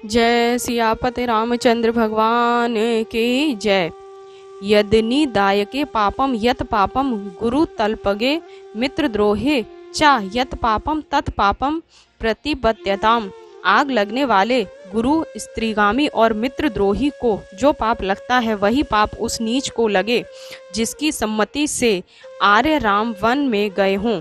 जय सियापति रामचंद्र भगवान की जय। यदनि दायके पापम यत पापम गुरु तल्पगे मित्रद्रोहे चा यत पापम तत् पापम प्रतिपद्यताम। आग लगने वाले गुरु, स्त्रीगामी और मित्रद्रोही को जो पाप लगता है वही पाप उस नीच को लगे जिसकी सम्मति से आर्य राम वन में गए हों।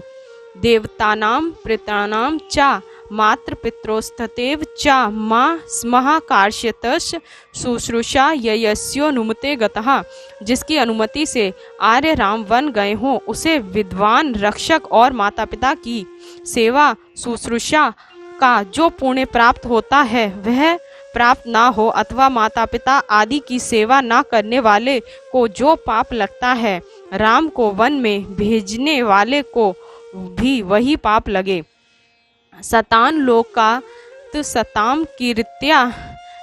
देवतानाम प्रेतानाम चा मात्र पित्रोस्ततेव चा माँ स्महा कार्श्यतश शुश्रूषा ययस्योनुमते गतः। जिसकी अनुमति से आर्य राम वन गए हों उसे विद्वान, रक्षक और माता पिता की सेवा शुश्रूषा का जो पुण्य प्राप्त होता है वह प्राप्त ना हो, अथवा माता पिता आदि की सेवा ना करने वाले को जो पाप लगता है, राम को वन में भेजने वाले को भी वही पाप लगे। सतान लोकात् सताम कीर्त्या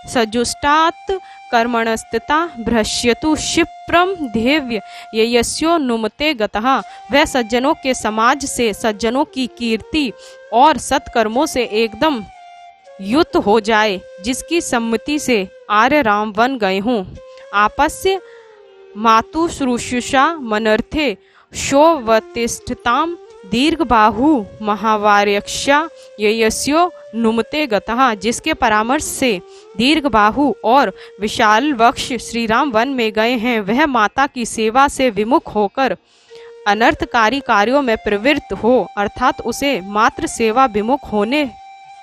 सजुष्टात् कर्मणस्थिता भ्रश्यतु क्षिप्रम ध्येय ययस्योनुमते गतः। वह सज्जनों के समाज से सज्जनों की कीर्ति और सत्कर्मों से एकदम युक्त हो जाए जिसकी सम्मति से आर्य राम वन गए हों। आपस्य मातु शुश्रूषा मनर्थे शोवतिष्ठताम दीर्घबाहु महावार्यक्षा ययस्यो नुमते गतः। जिसके परामर्श से दीर्घबाहु और विशाल वक्ष श्री राम वन में गए हैं वह माता की सेवा से विमुख होकर अनर्थकारी कार्यों में प्रवृत्त हो, अर्थात उसे मात्र सेवा विमुख होने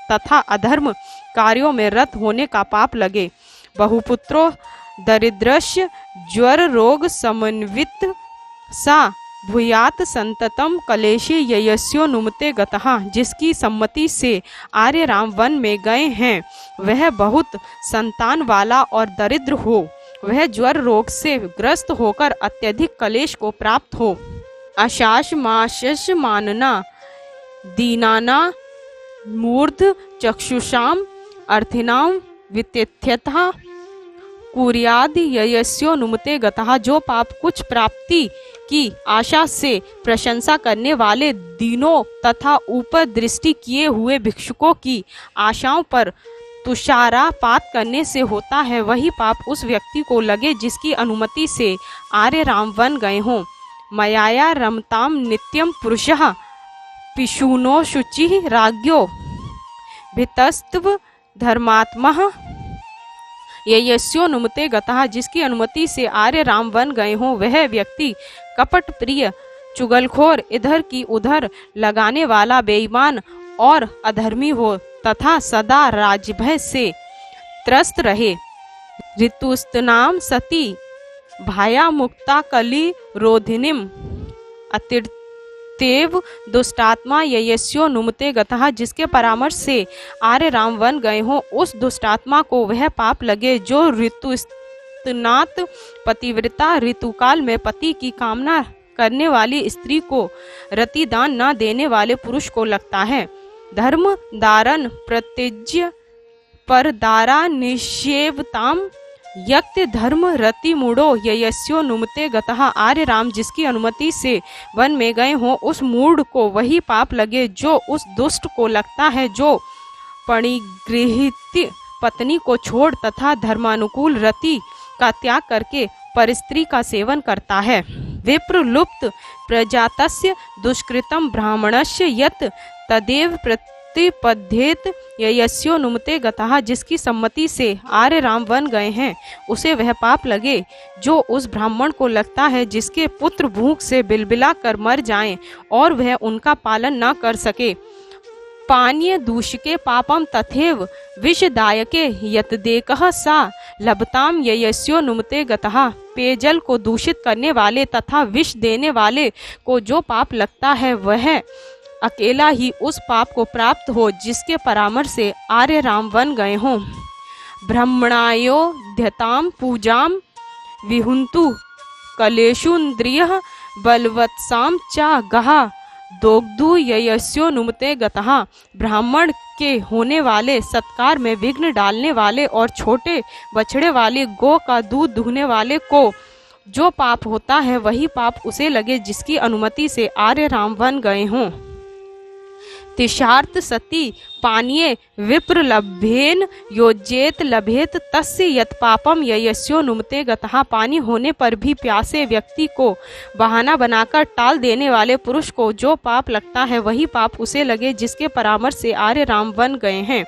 तथा अधर्म कार्यों में रत होने का पाप लगे। बहुपुत्रो दरिद्रस्य ज्वर रोग समन्वित सा भूयात संततम कलेशी ययस्योनुमते गतः। जिसकी सम्मति से आर्य राम वन में गए हैं वह बहुत संतान वाला और दरिद्र हो, वह ज्वर रोग से ग्रस्त होकर अत्यधिक कलेश को प्राप्त हो। अशाश माशश मानना दीनाना मूर्ध चक्षुषाम अर्थिनाम वितिथ्यतः कुर्याद ययस्योनुमते गतः। जो पाप कुछ प्राप्ति की आशा से प्रशंसा करने वाले दीनों तथा ऊपर दृष्टि किए हुए भिक्षुकों की आशाओं पर तुषारापात करने से होता है वही पाप उस व्यक्ति को लगे जिसकी अनुमति से आर्य राम वन गए हों। मयाया रमताम नित्यम पुरुषः पिशूनो शुचि राज्ञो भितस्तव धर्मात्मः ययस्योनुमते गतः। जिसकी अनुमति से आर्य राम वन गए हों वह व्यक्ति कपट प्रिय, चुगलखोर, इधर की उधर लगाने वाला, बेईमान और अधर्मी हो तथा सदा राजभय से त्रस्त रहे। ऋतुस्तनाम सती भाया मुक्ता कली रोधिनीम अतिर्तेव दुष्टात्मा ययस्योनुमते गतः। जिसके परामर्श से आर्य राम वन गए हों उस दुष्टात्मा को वह पाप लगे जो ऋतुस्तनात पतिव्रता, ऋतुकाल में पति की कामना करने वाली स्त्री को रतिदान न देने वाले पुरुष को लगता है। धर्म दारन प्रत्यज्य पर दारा निषेवताम यक्त धर्म रति मूढ़ो ययस्योनुमते गतः। आर्य राम जिसकी अनुमति से वन में गए हों उस मूढ़ को वही पाप लगे जो उस दुष्ट को लगता है जो परिगृहित पत्नी को छोड़ तथा धर्मानुकूल रति का त्याग करके परस्त्री का सेवन करता है। विप्र लुप्त प्रजातस्य दुष्कृतम ब्राह्मणस्य यत तदेव प्रतिपद्येत ययस्योनुमते गतः। जिसकी सम्मति से आर्य राम वन गए हैं उसे वह पाप लगे जो उस ब्राह्मण को लगता है जिसके पुत्र भूख से बिलबिला कर मर जाएं और वह उनका पालन न कर सके। पानीय दूषके पापम तथैव विषदायके यतदेकः सा लभताम ययस्योनुमते गतः। पेयजल को दूषित करने वाले तथा विष देने वाले को जो पाप लगता है वह अकेला ही उस पाप को प्राप्त हो जिसके परामर्श से आर्य राम वन गए हों। ब्रह्मणायोध्यताम पूजाम विहुंतु कलेशुन्द्रियः बलवत्साम चा गहा दोग्धु ययस्योनुमते गतः। ब्राह्मण के होने वाले सत्कार में विघ्न डालने वाले और छोटे बछड़े वाले गौ का दूध दुहने वाले को जो पाप होता है वही पाप उसे लगे जिसकी अनुमति से आर्य राम वन गए हों। तिषार्थ सती पानीये विप्रलभ्येन योज्येत लभेत तस्य यत् पापम ययस्यो नुमते गतः। पानी होने पर भी प्यासे व्यक्ति को बहाना बनाकर टाल देने वाले पुरुष को जो पाप लगता है वही पाप उसे लगे जिसके परामर्श से आर्य राम बन गए हैं।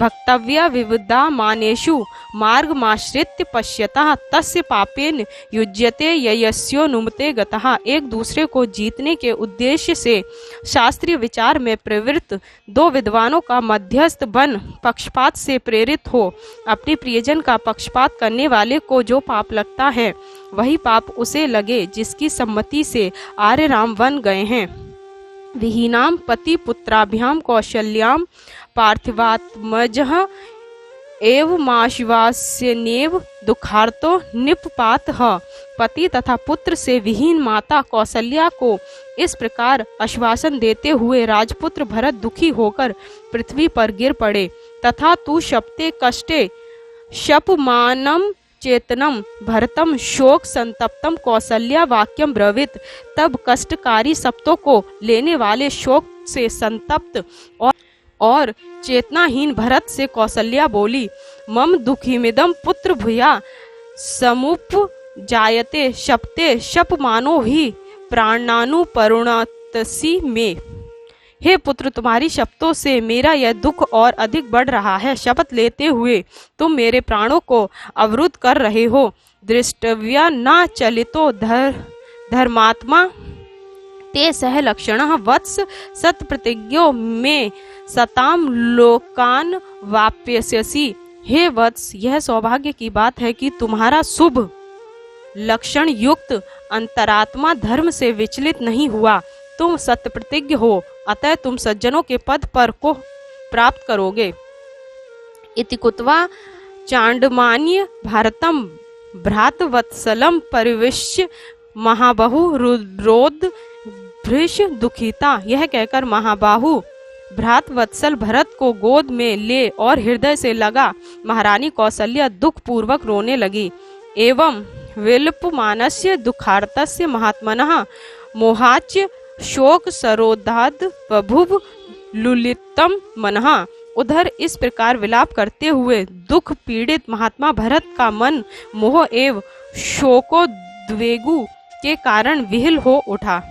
भक्तव्य विविधा मानेषु मार्गमाश्रित्य पश्यतः तस्य पापेन युज्यते ययस्यो नुमते गतः। एक दूसरे को जीतने के उद्देश्य से शास्त्रीय विचार में प्रवृत्त दो विद्वानों का मध्यस्थ बन पक्षपात से प्रेरित हो अपने प्रियजन का पक्षपात करने वाले को जो पाप लगता है वही पाप उसे लगे जिसकी सम्मति से आर्य राम बन गए हैं। विहीनाम पति पुत्राभ्याम कौशल्याम पार्थिवात्मजः एवमाश्वास्यनेव दुखार्तो निपपातः। पति तथा पुत्र से विहीन माता कौशल्या को इस प्रकार आश्वासन देते हुए राजपुत्र भरत दुखी होकर पृथ्वी पर गिर पड़े। तथा तू शप्ते कष्टे शपमानम चेतनम भरतम शोक संतप्तम कौशल्या वाक्यम ब्रवीत। तब कष्टकारी शब्दों को लेने वाले शोक से संतप्त और चेतनाहीन भरत से कौशल्या बोली, मम दुखीमिदम पुत्र भूया समुप जायते शप्ते शपमानो ही प्राणानुपरुणतसी में। हे पुत्र, तुम्हारी शब्दों से मेरा यह दुख और अधिक बढ़ रहा है। शपथ लेते हुए तुम मेरे प्राणों को अवरुद्ध कर रहे हो। दृष्टव्या न चलितो धर्मात्मा ते सह लक्षण वत्स सत प्रतिज्ञो में सताम लोकान वाप्यस्यसि। हे वत्स, यह सौभाग्य की बात है कि तुम्हारा शुभ लक्षण युक्त अंतरात्मा धर्म से विचलित नहीं हुआ। तुम सत्य प्रतिज्ञ हो, अतः तुम सज्जनों के पद पर को प्राप्त करोगे। इति कुत्वा चांडमान्य भारतम भ्रातवत्सलम परिविश्य महाबाहु रुद्रोद भृश दुखिता। यह कहकर महाबाहु भ्रातवत्सल भरत को गोद में ले और हृदय से लगा महारानी कौशल्या दुख पूर्वक रोने लगी। एवं विलपमानस्य दुखार्तस्य महात्मनः मोहाच्य शोक सरोधाद बभुव लुलितम मनः। उधर इस प्रकार विलाप करते हुए दुख पीड़ित महात्मा भरत का मन मोह एवं शोकोद्वेगु के कारण विह्वल हो उठा।